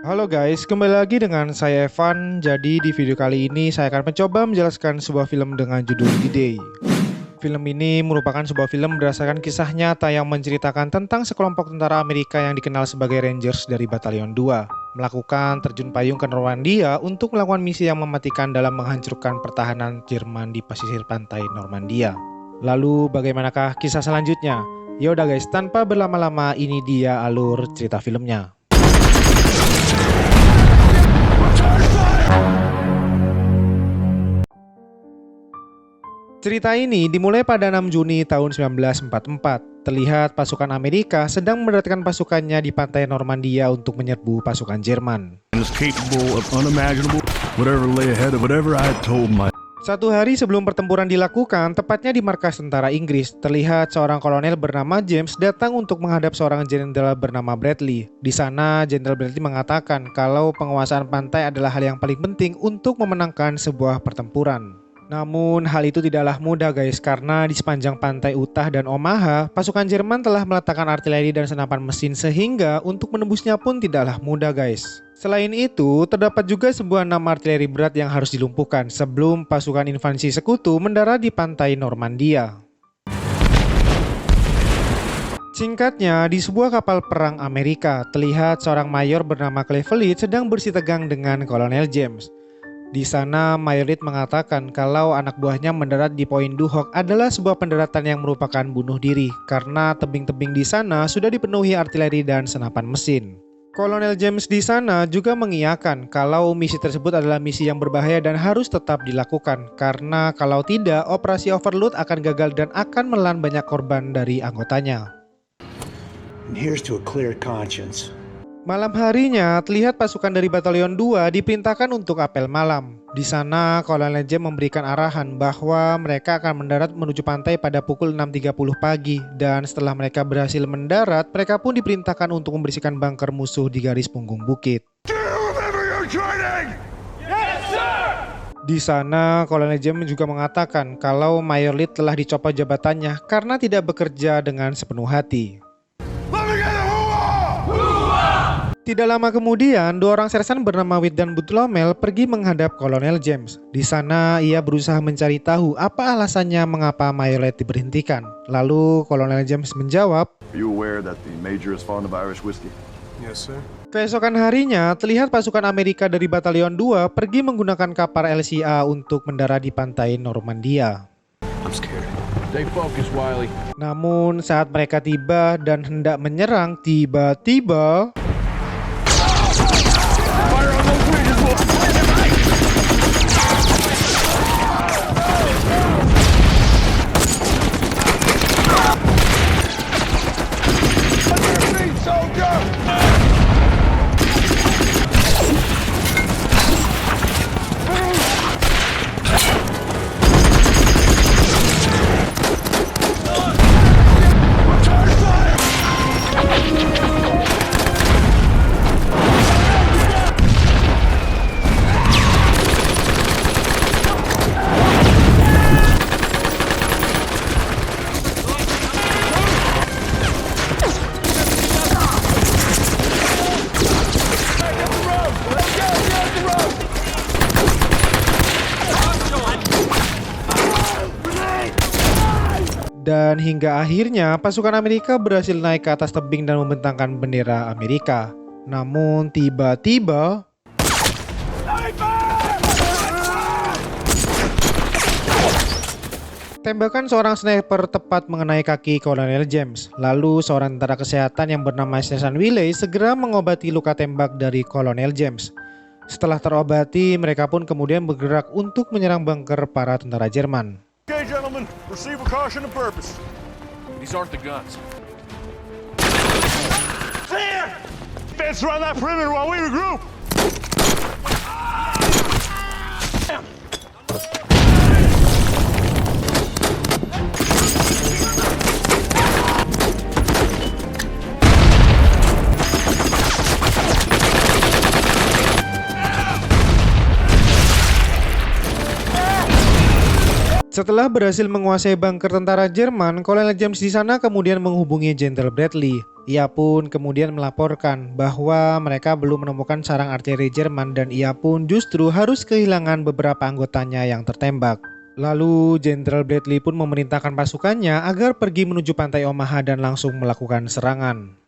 Halo guys, kembali lagi dengan saya Evan. Jadi di video kali ini saya akan mencoba menjelaskan sebuah film dengan judul D-Day. Film ini merupakan sebuah film berdasarkan kisah nyata yang menceritakan tentang sekelompok tentara Amerika yang dikenal sebagai Rangers dari Batalion 2 melakukan terjun payung ke Normandia untuk melakukan misi yang mematikan dalam menghancurkan pertahanan Jerman di pesisir pantai Normandia. Lalu bagaimanakah kisah selanjutnya? Yaudah guys, tanpa berlama-lama ini dia alur cerita filmnya. Cerita ini dimulai pada 6 Juni tahun 1944. Terlihat pasukan Amerika sedang mendaratkan pasukannya di pantai Normandia untuk menyerbu pasukan Jerman. Satu hari sebelum pertempuran dilakukan, tepatnya di markas tentara Inggris, terlihat seorang kolonel bernama James datang untuk menghadap seorang jenderal bernama Bradley. Di sana, Jenderal Bradley mengatakan kalau penguasaan pantai adalah hal yang paling penting untuk memenangkan sebuah pertempuran. Namun hal itu tidaklah mudah guys, karena di sepanjang pantai Utah dan Omaha, pasukan Jerman telah meletakkan artileri dan senapan mesin sehingga untuk menembusnya pun tidaklah mudah guys. Selain itu, terdapat juga sebuah 6 artileri berat yang harus dilumpuhkan sebelum pasukan invasi sekutu mendarat di pantai Normandia. Singkatnya, di sebuah kapal perang Amerika, terlihat seorang mayor bernama Cleveland sedang bersitegang dengan Kolonel James. Di sana, Mayor Reed mengatakan kalau anak buahnya mendarat di Poin Duhok adalah sebuah pendaratan yang merupakan bunuh diri karena tebing-tebing di sana sudah dipenuhi artileri dan senapan mesin. Kolonel James di sana juga mengiyakan kalau misi tersebut adalah misi yang berbahaya dan harus tetap dilakukan karena kalau tidak, operasi Overlord akan gagal dan akan menelan banyak korban dari anggotanya. And here's to a clear conscience. Malam harinya, terlihat pasukan dari Batalion 2 diperintahkan untuk apel malam. Di sana, Kolonel James memberikan arahan bahwa mereka akan mendarat menuju pantai pada pukul 6.30 pagi. Dan setelah mereka berhasil mendarat, mereka pun diperintahkan untuk membersihkan bunker musuh di garis punggung bukit. Di sana, Kolonel James juga mengatakan kalau Mayor Reed telah dicopot jabatannya karena tidak bekerja dengan sepenuh hati. Tidak lama kemudian, 2 orang sersan bernama Witt dan Butlomel pergi menghadap Kolonel James. Di sana, ia berusaha mencari tahu apa alasannya mengapa Mayor Reed diberhentikan. Lalu, Kolonel James menjawab, Are you aware that the major is fond of Irish whiskey? Yes, sir. keesokan harinya, terlihat pasukan Amerika dari Batalion 2 pergi menggunakan kapal LCA untuk mendarat di pantai Normandia. I'm scared. Stay focused, Wiley. Namun, saat mereka tiba dan hendak menyerang, tiba-tiba dan hingga akhirnya pasukan Amerika berhasil naik ke atas tebing dan membentangkan bendera Amerika. Namun tiba-tiba tembakan seorang sniper tepat mengenai kaki Kolonel James. Lalu seorang tentara kesehatan yang bernama Sersan Wiley segera mengobati luka tembak dari Kolonel James. Setelah terobati, mereka pun kemudian bergerak untuk menyerang bunker para tentara Jerman. Okay, gentlemen, proceed with caution and purpose. These aren't the guns. Clear! Fence around that perimeter while we regroup. Setelah berhasil menguasai bunker tentara Jerman, Kolonel James di sana kemudian menghubungi Jenderal Bradley. Ia pun kemudian melaporkan bahwa mereka belum menemukan sarang artileri Jerman dan ia pun justru harus kehilangan beberapa anggotanya yang tertembak. Lalu Jenderal Bradley pun memerintahkan pasukannya agar pergi menuju pantai Omaha dan langsung melakukan serangan.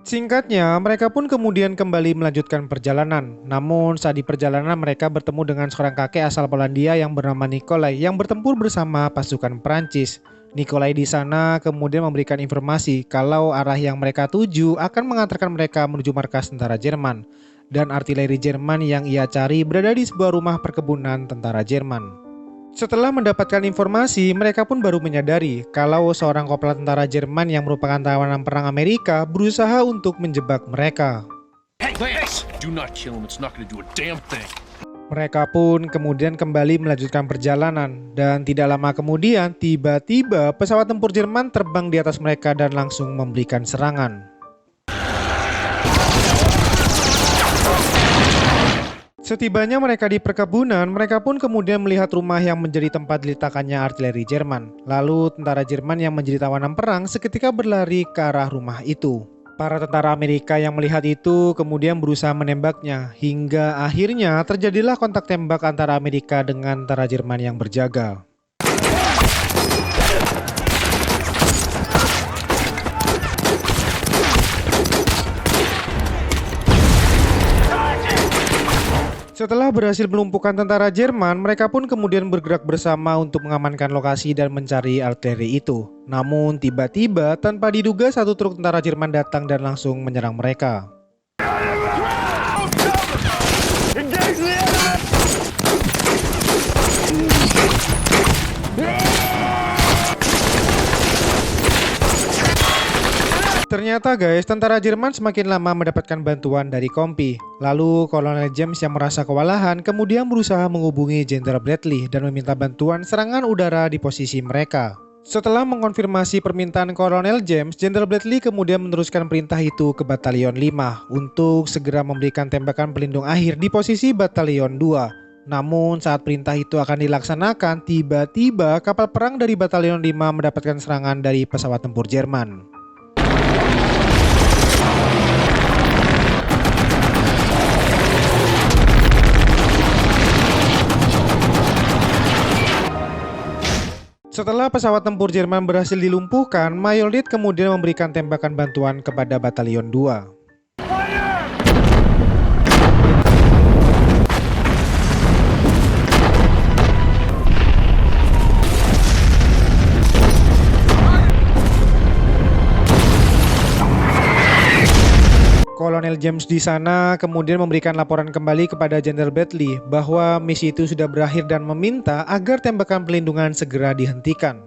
Singkatnya, mereka pun kemudian kembali melanjutkan perjalanan. Namun saat di perjalanan mereka bertemu dengan seorang kakek asal Polandia yang bernama Nikolai yang bertempur bersama pasukan Perancis. Nikolai di sana kemudian memberikan informasi kalau arah yang mereka tuju akan mengantarkan mereka menuju markas tentara Jerman. Dan artileri Jerman yang ia cari berada di sebuah rumah perkebunan tentara Jerman. Setelah mendapatkan informasi, mereka pun baru menyadari kalau seorang kopral tentara Jerman yang merupakan tawanan perang Amerika berusaha untuk menjebak mereka. Hey, Lance! Do not kill him. It's not gonna do a damn thing. Mereka pun kemudian kembali melanjutkan perjalanan dan tidak lama kemudian tiba-tiba pesawat tempur Jerman terbang di atas mereka dan langsung memberikan serangan. Setibanya mereka di perkebunan, mereka pun kemudian melihat rumah yang menjadi tempat diletakannya artileri Jerman. Lalu tentara Jerman yang menjadi tawanan perang seketika berlari ke arah rumah itu. Para tentara Amerika yang melihat itu kemudian berusaha menembaknya, hingga akhirnya terjadilah kontak tembak antara Amerika dengan tentara Jerman yang berjaga. Setelah berhasil melumpuhkan tentara Jerman, mereka pun kemudian bergerak bersama untuk mengamankan lokasi dan mencari artileri itu. Namun tiba-tiba tanpa diduga satu truk tentara Jerman datang dan langsung menyerang mereka. Engage the enemy! Ternyata guys, tentara Jerman semakin lama mendapatkan bantuan dari Kompi. Lalu Kolonel James yang merasa kewalahan kemudian berusaha menghubungi Jenderal Bradley dan meminta bantuan serangan udara di posisi mereka. Setelah mengonfirmasi permintaan Kolonel James, Jenderal Bradley kemudian meneruskan perintah itu ke Batalion 5 untuk segera memberikan tembakan pelindung akhir di posisi Batalion 2. Namun saat perintah itu akan dilaksanakan, tiba-tiba kapal perang dari Batalion 5 mendapatkan serangan dari pesawat tempur Jerman. Setelah pesawat tempur Jerman berhasil dilumpuhkan, Mayor Reed kemudian memberikan tembakan bantuan kepada Batalion 2. Kolonel James di sana kemudian memberikan laporan kembali kepada Jenderal Bradley bahwa misi itu sudah berakhir dan meminta agar tembakan pelindungan segera dihentikan.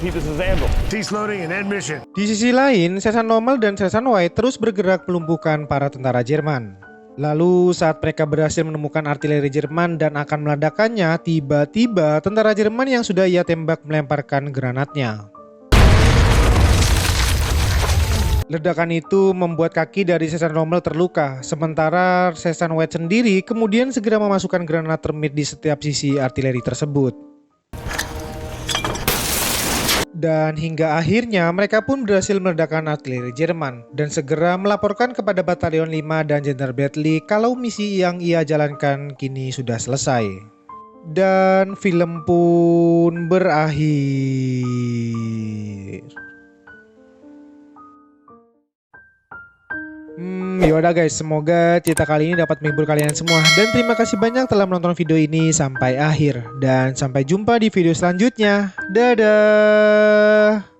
This is Anvil. Cease loading and end mission. Di sisi lain, Sersan Rommel dan Sersan White terus bergerak melumpuhkan para tentara Jerman. Lalu saat mereka berhasil menemukan artileri Jerman dan akan meledakkannya, tiba-tiba tentara Jerman yang sudah ia tembak melemparkan granatnya. Ledakan itu membuat kaki dari Sersan Rommel terluka, sementara Sersan White sendiri kemudian segera memasukkan granat termit di setiap sisi artileri tersebut. Dan hingga akhirnya mereka pun berhasil meledakkan artileri Jerman dan segera melaporkan kepada Batalion 5 dan Jenderal Bradley kalau misi yang ia jalankan kini sudah selesai. Dan film pun berakhir. Yaudah guys, semoga cerita kali ini dapat menghibur kalian semua. Dan terima kasih banyak telah menonton video ini sampai akhir. Dan sampai jumpa di video selanjutnya. Dadah.